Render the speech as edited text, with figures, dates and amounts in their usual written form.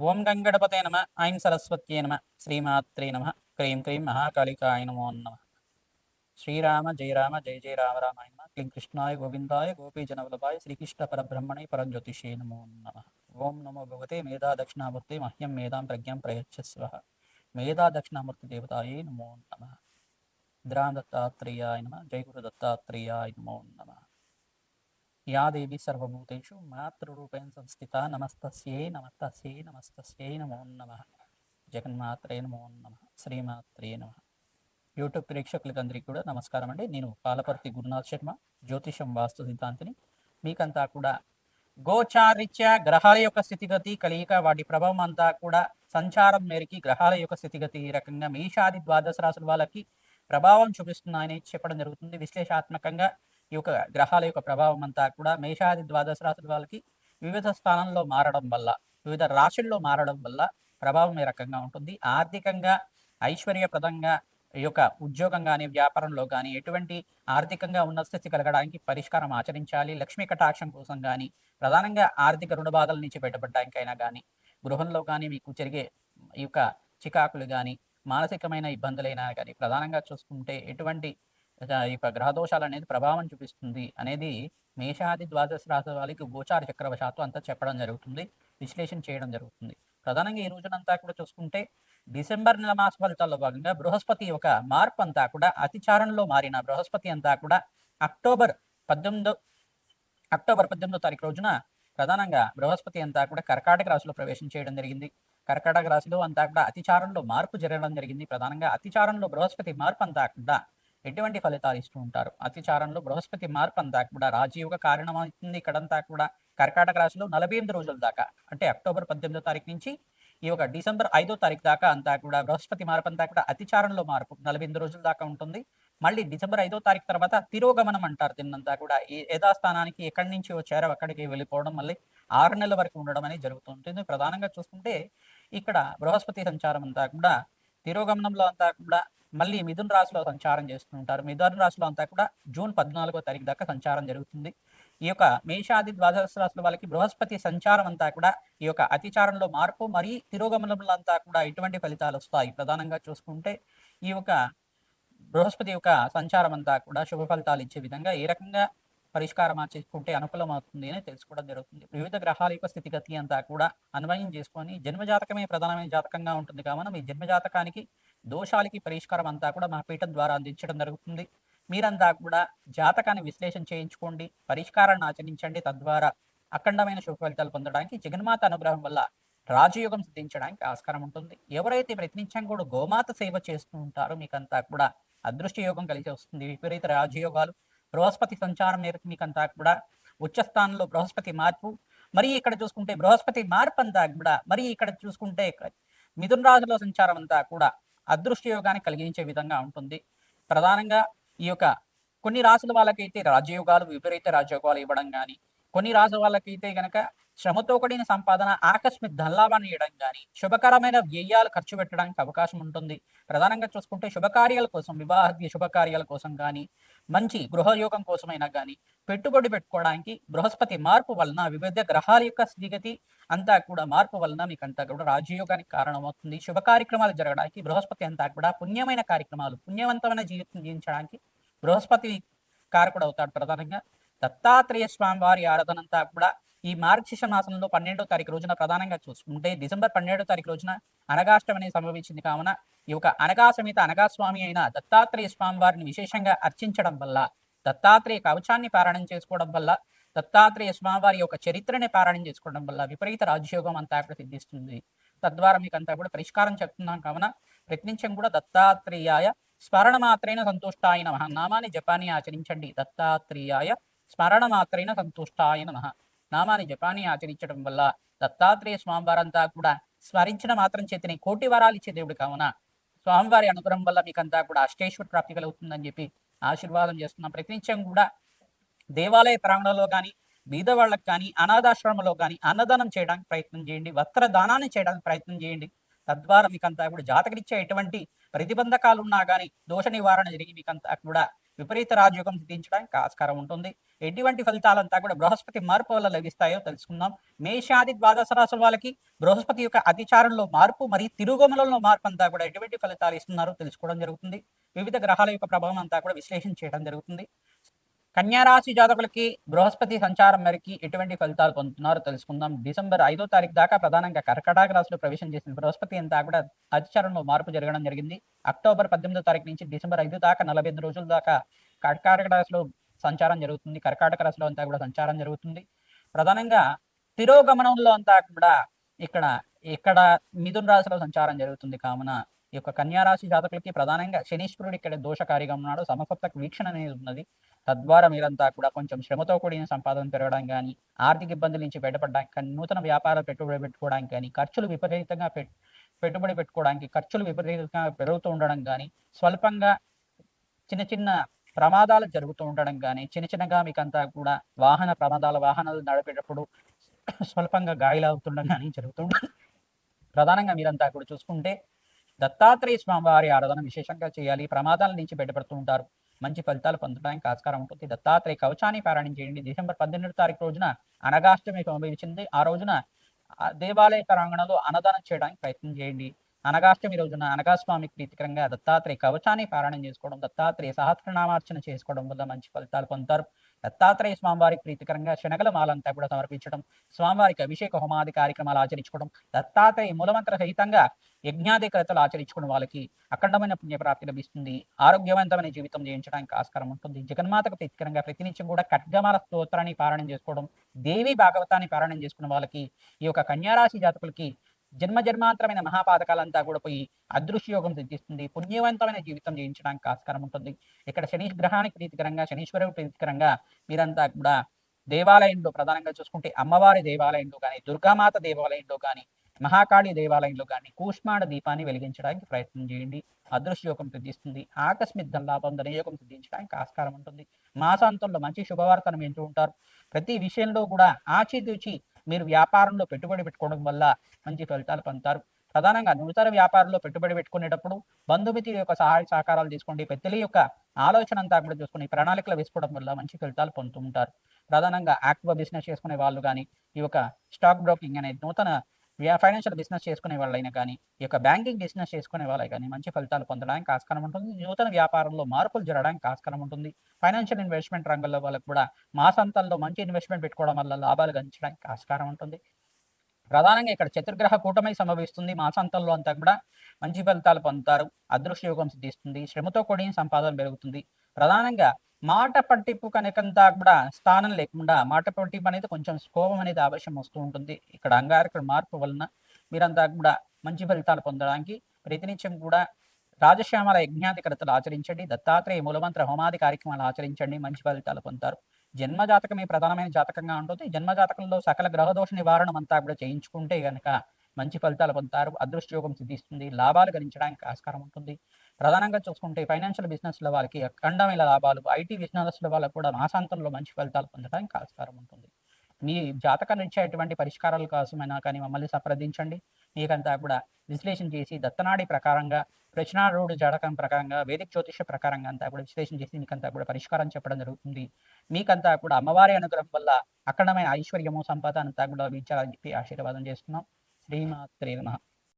ఓం గంగణపతే నమ ఐం సరస్వత్యే నమ శ్రీమాత్రే నమ క్రీం క్రీం మహాకాళికాయ నమో నమ శ్రీరామ జయ రామ జయ జయ రామ రామాయ నమ క్లీం కృష్ణాయ గోవిందాయ గోపీజనవల్లభాయ శ్రీకృష్ణ పరబ్రహ్మణే పరంజ్యోతిషే నమో నమ ఓం నమో భగవతే మేధా దక్షిణామూర్తి మహ్యం మేధాం ప్రజ్ఞాం ప్రయచ్చస్వ మేధా దక్షిణామూర్తి దేవతాయే నమో నమ ద్రాం దత్తాత్రేయాయ నమ జయ గురు దత్తాత్రేయాయ నమో నమ या देवी सर्वभूतेषु मातृरूपेण संस्थिता नमस्तस्यै नमस्तस्यै नमस्तस्यै नमो नमः జగన్మాత్రే నమో నమ శ్రీమాత్రే నమ యూట్యూబ్ ప్రేక్షకులకందరికీ కూడా నమస్కారం అండి. నేను పాలపర్తి గురునాథ్ శర్మ, జ్యోతిషం వాస్తు సిద్ధాంతిని. మీకంతా కూడా గోచారిత్య గ్రహాల యొక్క స్థితిగతి కలియిక వాటి ప్రభావం అంతా కూడా సంచారం మేరకి గ్రహాల యొక్క స్థితిగతి ఈ రకంగా మేషాది ద్వాదశ రాశుల వాళ్ళకి ప్రభావం చూపిస్తున్నాయని చెప్పడం జరుగుతుంది. విశ్లేషాత్మకంగా ఈ యొక్క గ్రహాల యొక్క ప్రభావం అంతా కూడా మేషాది ద్వాదశ రాశుల వాళ్ళకి వివిధ స్థానంలో మారడం వల్ల, వివిధ రాశుల్లో మారడం వల్ల ప్రభావం ఈ రకంగా ఉంటుంది. ఆర్థికంగా ఐశ్వర్యప్రదంగా ఈ యొక్క ఉద్యోగం కానీ వ్యాపారంలో కానీ ఎటువంటి ఆర్థికంగా ఉన్నత స్థితి కలగడానికి పరిష్కారం ఆచరించాలి. లక్ష్మీ కటాక్షం కోసం కానీ, ప్రధానంగా ఆర్థిక రుణ బాధల నుంచి బయటపడడానికైనా కానీ, గృహంలో కానీ మీకు జరిగే ఈ యొక్క చికాకులు కానీ, మానసికమైన ఇబ్బందులైనా కానీ ప్రధానంగా చూసుకుంటే ఎటువంటి ఈ యొక్క గ్రహదోషాలు అనేది ప్రభావం చూపిస్తుంది అనేది మేషాది ద్వాదశ రాశి వాళ్ళకి గోచార చక్రవశాత్తు అంతా చెప్పడం జరుగుతుంది, విశ్లేషణ చేయడం జరుగుతుంది. ప్రధానంగా ఈ రోజునంతా కూడా చూసుకుంటే డిసెంబర్ నెల మాస ఫలితాల్లో భాగంగా బృహస్పతి ఒక మార్పు అంతా కూడా అతిచారంలో మారిన బృహస్పతి అంతా కూడా అక్టోబర్ 18వ తారీఖు రోజున ప్రధానంగా బృహస్పతి అంతా కూడా కర్కాటక రాశిలో ప్రవేశం చేయడం జరిగింది. కర్కాటక రాశిలో అంతా కూడా అతిచారంలో మార్పు జరగడం జరిగింది. ప్రధానంగా అతిచారంలో బృహస్పతి మార్పు అంతా కూడా ఎటువంటి ఫలితాలు ఇస్తూ ఉంటారు. అతిచారంలో బృహస్పతి మార్పు అంతా కూడా రాజయోగ కారణమవుతుంది. ఇక్కడంతా కూడా కర్కాటక రాశిలో 48 రోజుల దాకా, అంటే అక్టోబర్ 18వ తారీఖు నుంచి ఈ యొక్క డిసెంబర్ 5వ తారీఖు దాకా అంతా కూడా బృహస్పతి మార్పు అంతా కూడా అతిచారంలో మార్పు 48 రోజుల దాకా ఉంటుంది. మళ్ళీ డిసెంబర్ 5వ తారీఖు తర్వాత తిరోగమనం అంటారు. దీన్నంతా కూడా ఈ యథాస్థానానికి ఎక్కడి నుంచి వచ్చారో అక్కడికి వెళ్ళిపోవడం, మళ్ళీ 6 నెలల వరకు ఉండడం అనేది జరుగుతుంటుంది. ప్రధానంగా చూసుకుంటే ఇక్కడ బృహస్పతి సంచారం అంతా కూడా తిరోగమనంలో అంతా కూడా మళ్ళీ మిథున రాశిలో సంచారం చేస్తుంటారు. మిథున రాశిలో అంతా కూడా జూన్ 14వ తారీఖు దాకా సంచారం జరుగుతుంది. ఈ యొక్క మేషాది ద్వాదశ రాశుల వాళ్ళకి బృహస్పతి సంచారం అంతా కూడా ఈ యొక్క అతిచారంలో మార్పు మరియు తిరోగమనంలో అంతా కూడా ఇటువంటి ఫలితాలు వస్తాయి. ప్రధానంగా చూసుకుంటే ఈ యొక్క బృహస్పతి యొక్క సంచారం అంతా కూడా శుభ ఫలితాలు ఇచ్చే విధంగా ఏ రకంగా పరిష్కారం చేసుకుంటే అనుకూలం అవుతుంది అని తెలుసుకోవడం జరుగుతుంది. వివిధ గ్రహాల యొక్క స్థితిగతి అంతా కూడా అన్వయం చేసుకొని జన్మజాతకమే ప్రధానమైన జాతకంగా ఉంటుంది కావున మీ జన్మజాతకానికి దోషాలకి పరిష్కారం అంతా కూడా మా పీఠం ద్వారా అందించడం జరుగుతుంది. మీరంతా కూడా జాతకాన్ని విశ్లేషణ చేయించుకోండి, పరిష్కారాన్ని ఆచరించండి. తద్వారా అఖండమైన శుభ ఫలితాలు పొందడానికి జగన్మాత అనుగ్రహం వల్ల రాజయోగం సిద్ధించడానికి ఆస్కారం ఉంటుంది. ఎవరైతే ప్రతినిత్యం కూడా గోమాత సేవ చేస్తూ ఉంటారో మీకంతా కూడా అదృష్ట యోగం కలిసి వస్తుంది. విపరీత రాజయోగాలు బృహస్పతి సంచారం మేరకు మీకంతా కూడా ఉచ్చస్థానంలో బృహస్పతి మార్పు, మరి ఇక్కడ చూసుకుంటే బృహస్పతి మార్పు అంతా కూడా మరి ఇక్కడ చూసుకుంటే మిథున రాశిలో సంచారం అంతా కూడా అదృష్ట యోగాన్ని కలిగించే విధంగా ఉంటుంది. ప్రధానంగా ఈ యొక్క కొన్ని రాశుల వాళ్ళకైతే రాజయోగాలు విపరీత రాజయోగాలు ఇవ్వడం కానీ, కొన్ని రాశుల వాళ్ళకైతే గనక శ్రమతో కూడిన సంపాదన ఆకస్మిక ధనలాభాన్ని ఇవ్వడం కానీ, శుభకరమైన వ్యయాలు ఖర్చు పెట్టడానికి అవకాశం ఉంటుంది. ప్రధానంగా చూసుకుంటే శుభకార్యాల కోసం, వివాహ శుభకార్యాల కోసం కానీ, మంచి గృహయోగం కోసమైనా కానీ పెట్టుబడి పెట్టుకోవడానికి బృహస్పతి మార్పు వలన వివిధ గ్రహాల యొక్క స్థితిగతి అంతా కూడా మార్పు వలన మీకంతా కూడా రాజయోగానికి కారణమవుతుంది. శుభ కార్యక్రమాలు జరగడానికి బృహస్పతి అంతా కూడా పుణ్యమైన కార్యక్రమాలు, పుణ్యవంతమైన జీవితం జీవించడానికి బృహస్పతి కారకుడు అవుతాడు. ప్రధానంగా దత్తాత్రేయ స్వామి వారి ఆరాధన అంతా కూడా ఈ మార్గశిర్ష మాసంలో 12వ తారీఖు రోజున ప్రధానంగా చూసుకుంటే డిసెంబర్ 12వ తారీఖు రోజున అనగాష్టమి అనేది సంభవించింది కావున ఈ యొక్క అనగా సమేత అనగా స్వామి అయిన దత్తాత్రేయ స్వామి వారిని విశేషంగా అర్చించడం వల్ల, దత్తాత్రేయ కవచాన్ని పారాయణం చేసుకోవడం వల్ల, దత్తాత్రేయ స్వామివారి యొక్క చరిత్రని పారాయణం చేసుకోవడం వల్ల విపరీత రాజయోగం అంతా కూడా సిద్ధిస్తుంది. తద్వారా మీకు అంతా కూడా పరిష్కారం చెప్తున్నాం కావున ప్రతినిత్యం కూడా దత్తాత్రేయాయ స్మరణ మాత్రైన సంతుష్టాయ నమః నామాన్ని జపాన్ని ఆచరించండి. దత్తాత్రేయాయ స్మరణ మాత్రైన సంతుష్టాయ నమః నామాన్ని జపాన్ని ఆచరించడం వల్ల దత్తాత్రేయ స్వామివారంతా కూడా స్మరించిన మాత్రం చేతిని కోటి వరాలు ఇచ్చే దేవుడు కావున స్వామివారి అనుగ్రహం వల్ల మీకంతా కూడా అష్టేశ్వర ప్రాప్తి కలుగుతుందని చెప్పి ఆశీర్వాదం చేస్తున్నాం. ప్రతినిత్యం కూడా దేవాలయ ప్రాంగణంలో కానీ, బీద వాళ్ళకి కానీ, అనాథాశ్రమంలో కానీ అన్నదానం చేయడానికి ప్రయత్నం చేయండి, వస్త్ర దానాన్ని చేయడానికి ప్రయత్నం చేయండి. తద్వారా మీకంతా కూడా జాతకరీత్యా ఎటువంటి ప్రతిబంధకాలు ఉన్నా కానీ దోష నివారణ జరిగి మీకంతా కూడా విపరీత రాజయోగం సిద్ధించడానికి ఆస్కారం ఉంటుంది. ఎటువంటి ఫలితాలంతా కూడా బృహస్పతి మార్పు వల్ల లభిస్తాయో తెలుసుకుందాం. మేషాది ద్వాదశ రాశుల వాళ్ళకి బృహస్పతి యొక్క అతిచారంలో మార్పు మరియు తిరుగుమలలో మార్పు అంతా కూడా ఎటువంటి ఫలితాలు ఇస్తున్నారో తెలుసుకోవడం జరుగుతుంది. వివిధ గ్రహాల యొక్క ప్రభావం అంతా కూడా విశ్లేషణ చేయడం జరుగుతుంది. కన్యారాశి జాతకులకి బృహస్పతి సంచారం మేరకి ఎటువంటి ఫలితాలు పొందుతున్నారో తెలుసుకుందాం. డిసెంబర్ 5వ తారీఖు దాకా ప్రధానంగా కర్కాటక రాశిలో ప్రవేశం చేసిన బృహస్పతి అంతా కూడా అతిచారంలో మార్పు జరగడం జరిగింది. అక్టోబర్ 18వ తారీఖు నుంచి డిసెంబర్ 5 దాకా 45 రోజుల దాకా కర్కాటక రాశిలో సంచారం జరుగుతుంది. కర్కాటక రాశిలో అంతా కూడా సంచారం జరుగుతుంది. ప్రధానంగా తిరోగమనంలో అంతా కూడా ఇక్కడ ఇక్కడ మిథున రాశిలో సంచారం జరుగుతుంది. కావున ఈ యొక్క కన్యారాశి జాతకులకి ప్రధానంగా శనీశ్వరుడు ఇక్కడ దోషకారిగా ఉన్నాడు. సమసప్తక వీక్షణ అనేది ఉన్నది. తద్వారా మీరంతా కూడా కొంచెం శ్రమతో కూడిన సంపాదన పెరగడం కానీ, ఆర్థిక ఇబ్బందుల నుంచి బయటపడడానికి కానీ, నూతన వ్యాపార పెట్టుబడి పెట్టుకోవడానికి కానీ, ఖర్చులు విపరీతంగా పెట్టుబడి పెట్టుకోవడానికి ఖర్చులు విపరీతంగా పెరుగుతూ ఉండడం కానీ, స్వల్పంగా చిన్న చిన్న ప్రమాదాలు జరుగుతూ ఉండడం కానీ, చిన్న చిన్నగా మీకంతా కూడా వాహనాలు నడిపేటప్పుడు స్వల్పంగా గాయాలవుతుండడం కానీ జరుగుతూ ఉంటుంది. ప్రధానంగా మీరంతా కూడా చూసుకుంటే దత్తాత్రేయ స్వామివారి ఆరాధన విశేషంగా చేయాలి. ప్రమాదాల నుంచి బయటపడుతూ ఉంటారు. మంచి ఫలితాలు పొందడానికి ఆస్కారం ఉంటుంది. దత్తాత్రేయ కవచాన్ని పారాయణం చేయండి. డిసెంబర్ 18వ తారీఖు రోజున అనగాష్టమి సంభవించింది. ఆ రోజున దేవాలయ ప్రాంగణంలో అన్నదానం చేయడానికి ప్రయత్నం చేయండి. అనగాష్టమి రోజున అనగాస్వామికి ప్రీతికరంగా దత్తాత్రేయ కవచాన్ని పారాయణం చేసుకోవడం, దత్తాత్రేయ సహస్రనామార్చన చేసుకోవడం వల్ల మంచి ఫలితాలు పొందుతారు. దత్తాత్రేయ స్వామివారికి ప్రీతికరంగా శనగల మాలంతా కూడా సమర్పించడం, స్వామివారికి అభిషేక హోమాది కార్యక్రమాలు ఆచరించుకోవడం, దత్తాత్రేయ మూలమంత్ర సహితంగా యజ్ఞాధికతలు ఆచరించుకున్న వాళ్ళకి అఖండమైన పుణ్యప్రాప్తి లభిస్తుంది. ఆరోగ్యవంతమైన జీవితం జీవించడానికి ఆస్కారం ఉంటుంది. జగన్మాతకు ప్రీతికరంగా ప్రతినిత్యం కూడా ఖడ్గమాల స్తోత్రాన్ని పారాయణం చేసుకోవడం, దేవి భాగవతాన్ని పారాయణం చేసుకున్న వాళ్ళకి ఈ యొక్క కన్యారాశి జాతకులకి జన్మాంతరమైన మహాపాతకాలంతా కూడా పోయి అదృశ్య యోగం సిద్ధిస్తుంది. పుణ్యవంతమైన జీవితం జీవించడానికి ఆస్కారం ఉంటుంది. ఇక్కడ శని గ్రహానికి ప్రీతికరంగా, శనీశ్వరుడు ప్రీతికరంగా మీరంతా కూడా దేవాలయంలో ప్రధానంగా చూసుకుంటే అమ్మవారి దేవాలయంలో కానీ, దుర్గామాత దేవాలయంలో కానీ, మహాకాళి దేవాలయంలో కానీ కూష్మాండ దీపాన్ని వెలిగించడానికి ప్రయత్నం చేయండి. అదృశ్య యోగం సిద్ధిస్తుంది. ఆకస్మిక ధనలాభం, ధనయోగం సిద్ధించడానికి ఆస్కారం ఉంటుంది. మాసాంతంలో మంచి శుభవార్తను వింటూ ఉంటారు. ప్రతి విషయంలో కూడా ఆచితూచి మీరు వ్యాపారంలో పెట్టుబడి పెట్టుకోవడం వల్ల మంచి ఫలితాలు పొందుతారు. ప్రధానంగా నూతన వ్యాపారంలో పెట్టుబడి పెట్టుకునేటప్పుడు బంధుమిత్రుల యొక్క సహాయ సహకారాలు తీసుకోండి. పెద్దల యొక్క ఆలోచన అంతా కూడా చూసుకుని ప్రణాళికలు వేసుకోవడం వల్ల మంచి ఫలితాలు పొందుతూ ఉంటారు. ప్రధానంగా యాక్టివ్ బిజినెస్ చేసుకునే వాళ్ళు కానీ, ఈ యొక్క స్టాక్ బ్రోకింగ్ అనేది నూతన ఫైనాన్షియల్ బిజినెస్ చేసుకునే వాళ్ళైనా కానీ, ఈ యొక్క బ్యాంకింగ్ బిజినెస్ చేసుకునే వాళ్ళే కానీ మంచి ఫలితాలు పొందడానికి ఆస్కారం ఉంటుంది. నూతన వ్యాపారంలో మార్పులు జరగడానికి ఆస్కారం ఉంటుంది. ఫైనాన్షియల్ ఇన్వెస్ట్మెంట్ రంగంలో వాళ్ళకు కూడా మాసాంతంలో మంచి ఇన్వెస్ట్మెంట్ పెట్టుకోవడం వల్ల లాభాలు గణించడానికి ఆస్కారం ఉంటుంది. ప్రధానంగా ఇక్కడ చతుర్గ్రహ కూటమి సంభవిస్తుంది. మాసాంతంలో అంతా కూడా మంచి ఫలితాలు పొందుతారు. అదృశ్య యోగం సిద్ధిస్తుంది. శ్రమతో కూడిన సంపాదన పెరుగుతుంది. ప్రధానంగా మాట పట్టింపు కనుకంతా కూడా స్థానం లేకుండా మాట పట్టింపు అనేది కొంచెం కోపం అనేది ఆవశ్యం వస్తూ ఉంటుంది. ఇక్కడ అంగారకుడి మార్పు వలన మీరంతా కూడా మంచి ఫలితాలు పొందడానికి ప్రతినిత్యం కూడా రాజశ్యామల యజ్ఞాధికరతలు ఆచరించండి. దత్తాత్రేయ మూలమంత్ర హోమాది కార్యక్రమాలు ఆచరించండి. మంచి ఫలితాలు పొందుతారు. జన్మ జాతకమే ప్రధానమైన జాతకంగా ఉంటుంది. జన్మ జాతకంలో సకల గ్రహదోష నివారణ అంతా కూడా చేయించుకుంటే గనక మంచి ఫలితాలు పొందుతారు. అదృష్ట యోగం సిద్ధిస్తుంది. లాభాలు గణించడానికి ఆస్కారం ఉంటుంది. ప్రధానంగా చూసుకుంటే ఫైనాన్షియల్ బిజినెస్ల వాళ్ళకి అఖండమైన లాభాలు, ఐటీ బిజినెస్ల వాళ్ళకు కూడా మాసాంతంలో మంచి ఫలితాలు పొందడానికి ఆస్కారం ఉంటుంది. మీ జాతకం రీత్యా ఎటువంటి పరిష్కారాల కోసమైనా కానీ మమ్మల్ని సంప్రదించండి. మీకంతా కూడా విశ్లేషణ చేసి దత్తనాడి ప్రకారంగా, ప్రశ్నారూఢ జాతకం ప్రకారంగా, వేదిక జ్యోతిష ప్రకారంగా అంతా కూడా విశ్లేషణ చేసి మీకంతా కూడా పరిష్కారం చెప్పడం జరుగుతుంది. మీకంతా కూడా అమ్మవారి అనుగ్రహం వల్ల అఖండమైన ఐశ్వర్యము, సంపద అంతా కూడా లభించాలని చెప్పి ఆశీర్వాదం చేస్తున్నాం. శ్రీమాత్రే నమః.